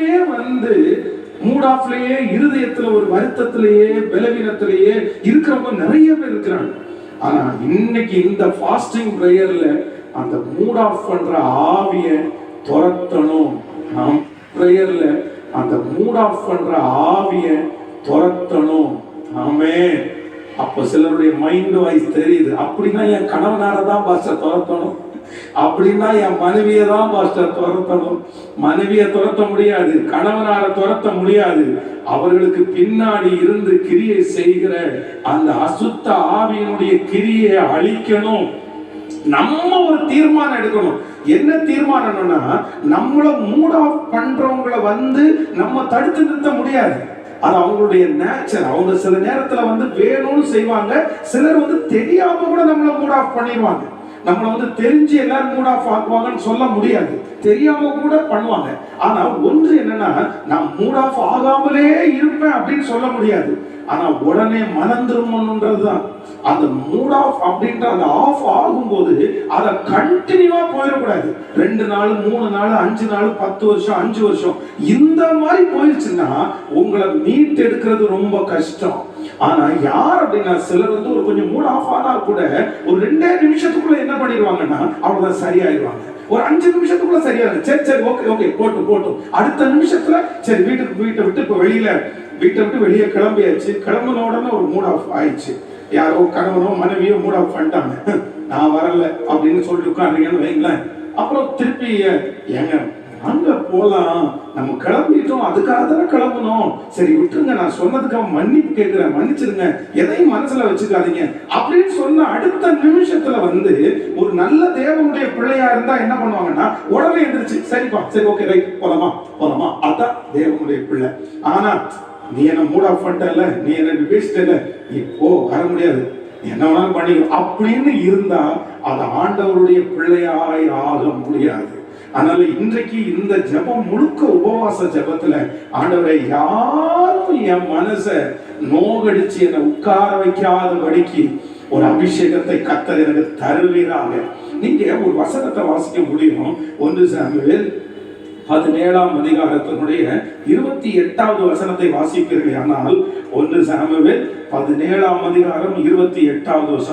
எப்பவுமே மூட் ஆஃப்லயே, இருதயத்துல ஒரு வருத்தத்திலேயே, பலவீனத்திலேயே இருக்கிறவங்க நிறைய பேர் இருக்கிறாங்க. ஆனா இன்னைக்கு இந்த ஃபாஸ்டிங் பிரேயர்ல அந்த மூட் ஆஃப் பண்ற ஆவிய துரத்தணும். நாம் பிரேயர்ல அந்த மூட் ஆஃப் பண்ற ஆவிய துரத்தணும். ஆமென். அப்ப சிலருடைய மைண்ட் வாய்ஸ் தெரியுது. அப்படின்னா என் கணவனாரதான் பாஸ்டர் துரத்தணும், அப்படின்னா என் மனைவியை தான் பாஸ்டர் துரத்தணும். மனைவியை துரத்த முடியாது, கணவனார துரத்த முடியாது. அவர்களுக்கு பின்னாடி இருந்து கிரியை செய்கிற அந்த அசுத்த ஆவியினுடைய கிரியை அழிக்கணும். நம்ம ஒரு தீர்மானம் எடுக்கணும். என்ன தீர்மானம்னா, நம்மள மூட் ஆஃப் பண்றவங்களை நம்ம தடுத்து நிறுத்த முடியாது. அது அவங்களுடைய நேச்சர். அவங்க சில நேரத்துல வேணும்னு செய்வாங்க. சிலர் தெரியாம கூட நம்மள மூட் ஆஃப் பண்ணிடுவாங்க. நம்மள தெரிஞ்சு எல்லாரும் மூட் ஆஃப் ஆக்குவாங்கன்னு சொல்ல முடியாது, தெரியாம கூட பண்ணுவாங்க. ஆனா ஒன்று என்னன்னா, நான் மூட் ஆஃப் ஆகாமலே இருப்பேன் அப்படின்னு சொல்ல முடியாது. ஆனா உடனே மனம் திரும்பணும்ன்றதுதான். அந்த மூட் ஆஃப் அப்படின்ற அந்த ஆஃப் ஆகும்போது அதை கண்டினியூவா போயிடக்கூடாது. 2 நாள், 3 நாள், 5 நாள், 10 வருஷம், 5 வருஷம் இந்த மாதிரி போயிடுச்சுன்னா உங்களை மீட் எடுக்கிறது ரொம்ப கஷ்டம். ஆனா யார் அப்படின்னா, சிலர் ஒரு கொஞ்சம் மூட் ஆஃப் ஆனா கூட ஒரு 2 நிமிஷத்துக்குள்ள என்ன பண்ணிடுவாங்கன்னா அவ்வளவுதான், சரியாயிடுவாங்க. ஒரு 5 நிமிஷத்துக்குள்ள சரியாயிடும். சரி சரி, ஓகே ஓகே, போட்டும். அடுத்த நிமிஷத்துல சரி, வீட்டை விட்டு இப்ப வீட்டை விட்டு வெளியே கிளம்பியாச்சு. கிளம்பின உடனே ஒரு மூட் ஆஃப் ஆயிடுச்சு. யாரோ கணவனோ மனைவியோ மூட் ஆஃப் பண்ணிட்டாங்க, நான் வரல அப்படின்னு சொல்லி உட்கார்றீங்கன்னு வைங்களேன். அப்புறம் திருப்பி ஏங்க அங்க போலாம், நம்ம கிளம்பிட்டோம், அதுக்காக தானே கிளம்பணும், சரி விட்டுருங்க, நான் சொன்னதுக்காக மன்னிப்பு கேட்கிறேன், மன்னிச்சிருங்க, எதையும் மனசுல வச்சுக்காதீங்க அப்படின்னு சொன்ன அடுத்த நிமிஷத்துல ஒரு நல்ல தேவனுடைய பிள்ளையா இருந்தா என்ன பண்ணுவாங்கன்னா, உடனே எந்திரிச்சு சரிப்பா, சரி ஓகே ரைட், போலாமா, அதான் தேவனுடைய பிள்ளை. ஆனா நீ என்ன மூட் ஆஃப் பண்ணிட்டல, நீ என்ன பேசிட்டல, இப்போ வர முடியாது, என்ன வேணாலும் பண்ணிக்கோ அப்படின்னு இருந்தா அது ஆண்டவருடைய பிள்ளையாய் ஆக முடியாது. அதனால இன்றைக்கு இந்த ஜெபம் முழுக்க உபவாச ஜெபத்துல, ஆண்டவரை யாரும் என் மனசை நோகடிச்சு என்னை உட்கார வைக்காதபடிக்கு ஒரு அபிஷேகத்தை கர்த்தர் எனக்கு தருவீராக. நீங்க ஒரு வசனத்தை வாசிக்க முடியும். 1 சாமுவேல் 17ஆம் அதிகாரத்தினுடைய 28வது வசனத்தை வாசிப்பீர்கள். ஆனால் 1 சாமுவேல் 17ஆம் அதிகாரம் 28வது வசனம்.